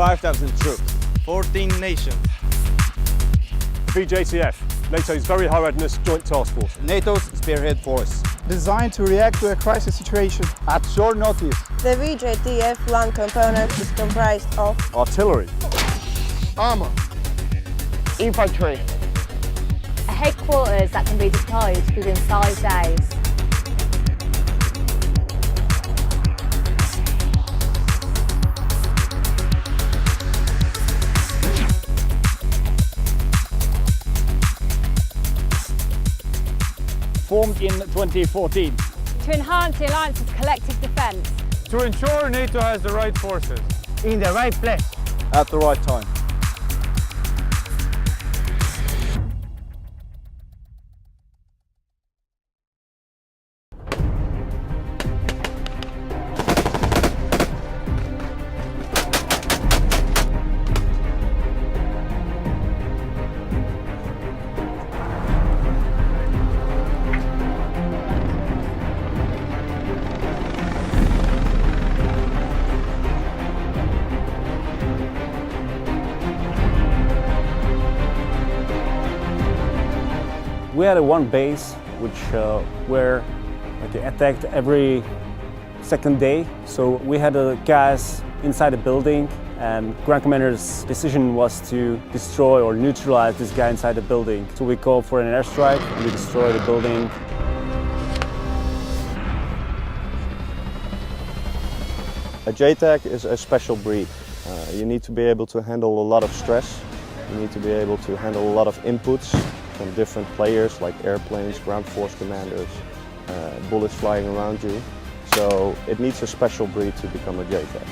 5,000 troops. 14 nations. VJTF, NATO's Very High Readiness Joint Task Force. NATO's spearhead force. Designed to react to a crisis situation. At short notice. The VJTF land component is comprised of artillery, armor, infantry, a headquarters that can be deployed within 5 days. Formed in 2014. To enhance the alliance's collective defence. To ensure NATO has the right forces. in the right place. At the right time. We had one base which were attacked every second day. So we had a gas inside the building, and Grand Commander's decision was to destroy or neutralize this guy inside the building. So we called for an airstrike and we destroyed the building. A JTAC is a special breed. You need to be able to handle a lot of stress. You need to be able to handle a lot of inputs from different players like airplanes, ground force commanders, bullets flying around you. So it needs a special breed to become a JTAC.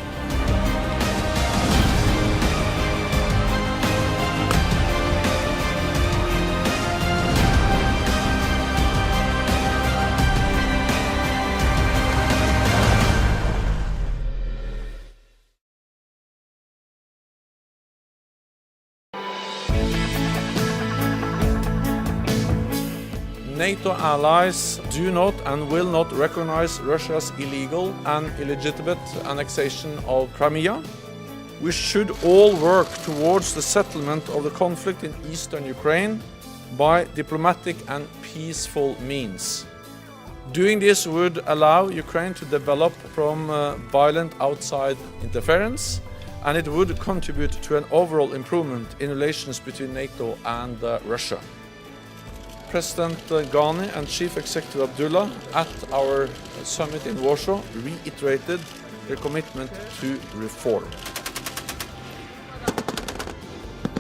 NATO allies do not and will not recognize Russia's illegal and illegitimate annexation of Crimea. We should all work towards the settlement of the conflict in eastern Ukraine by diplomatic and peaceful means. Doing this would allow Ukraine to develop from violent outside interference, and it would contribute to an overall improvement in relations between NATO and Russia. President Ghani and Chief Executive Abdullah at our summit in Warsaw reiterated their commitment to reform.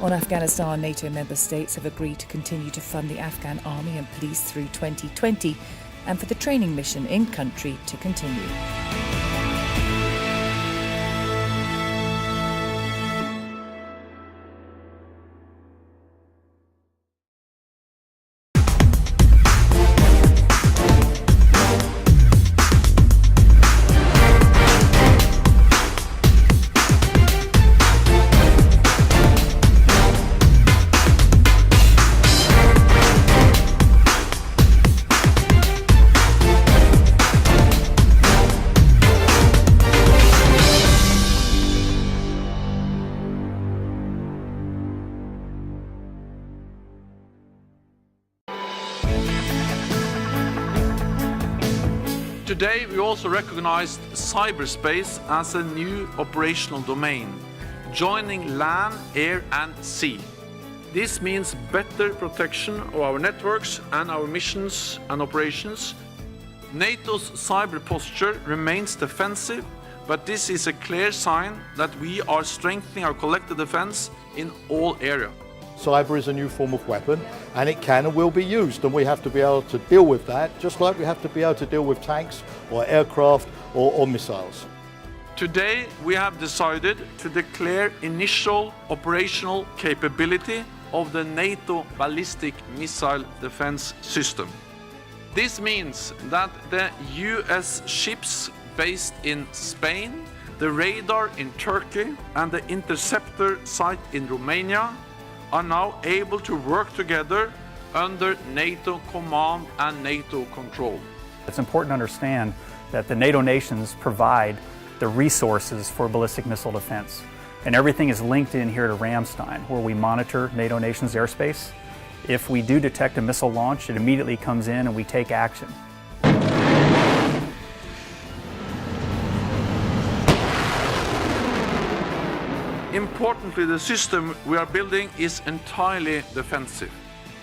On Afghanistan, NATO member states have agreed to continue to fund the Afghan army and police through 2020 and for the training mission in country to continue. Today, we also recognized cyberspace as a new operational domain, joining land, air and sea. This means better protection of our networks and our missions and operations. NATO's cyber posture remains defensive, but this is a clear sign that we are strengthening our collective defense in all areas. Cyber is a new form of weapon, and it can and will be used, and we have to be able to deal with that, just like we have to be able to deal with tanks or aircraft or missiles. Today, we have decided to declare initial operational capability of the NATO ballistic missile defense system. This means that the US ships based in Spain, the radar in Turkey, and the interceptor site in Romania are now able to work together under NATO command and NATO control. It's important to understand that the NATO nations provide the resources for ballistic missile defense. And everything is linked in here to Ramstein, where we monitor NATO nations' airspace. If we do detect a missile launch, it immediately comes in and we take action. Importantly, the system we are building is entirely defensive.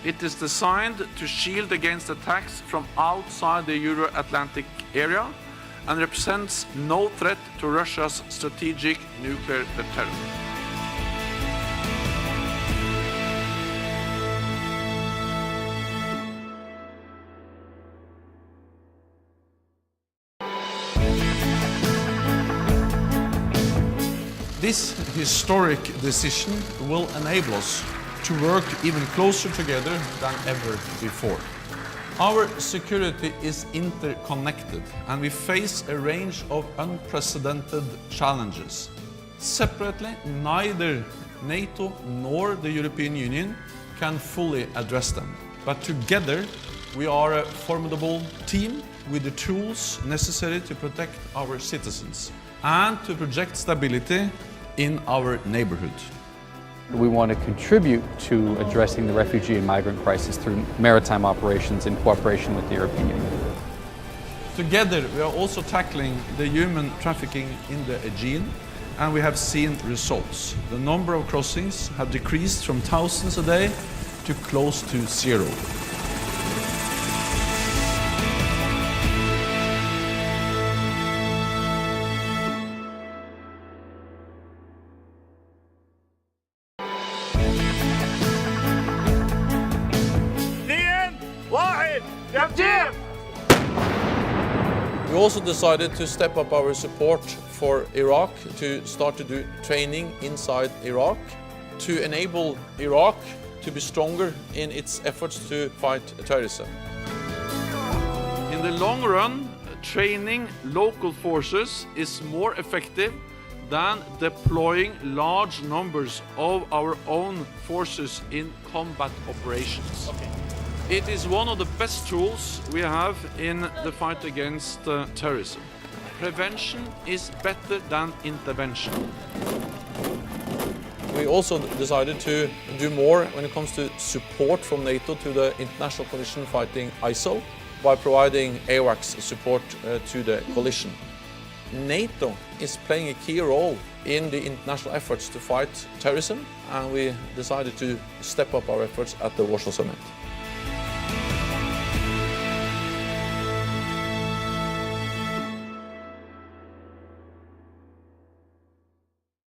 It is designed to shield against attacks from outside the Euro-Atlantic area and represents no threat to Russia's strategic nuclear deterrent. This historic decision will enable us to work even closer together than ever before. Our security is interconnected and we face a range of unprecedented challenges. Separately, neither NATO nor the European Union can fully address them. But together, we are a formidable team with the tools necessary to protect our citizens and to project stability in our neighborhood. We want to contribute to addressing the refugee and migrant crisis through maritime operations in cooperation with the European Union. Together, we are also tackling the human trafficking in the Aegean, and we have seen results. The number of crossings have decreased from thousands a day to close to zero. We also decided to step up our support for Iraq, to start to do training inside Iraq, to enable Iraq to be stronger in its efforts to fight terrorism. In the long run, training local forces is more effective than deploying large numbers of our own forces in combat operations. It is one of the best tools we have in the fight against terrorism. Prevention is better than intervention. We also decided to do more when it comes to support from NATO to the international coalition fighting ISIL by providing AWACS support to the coalition. NATO is playing a key role in the international efforts to fight terrorism, and we decided to step up our efforts at the Warsaw Summit.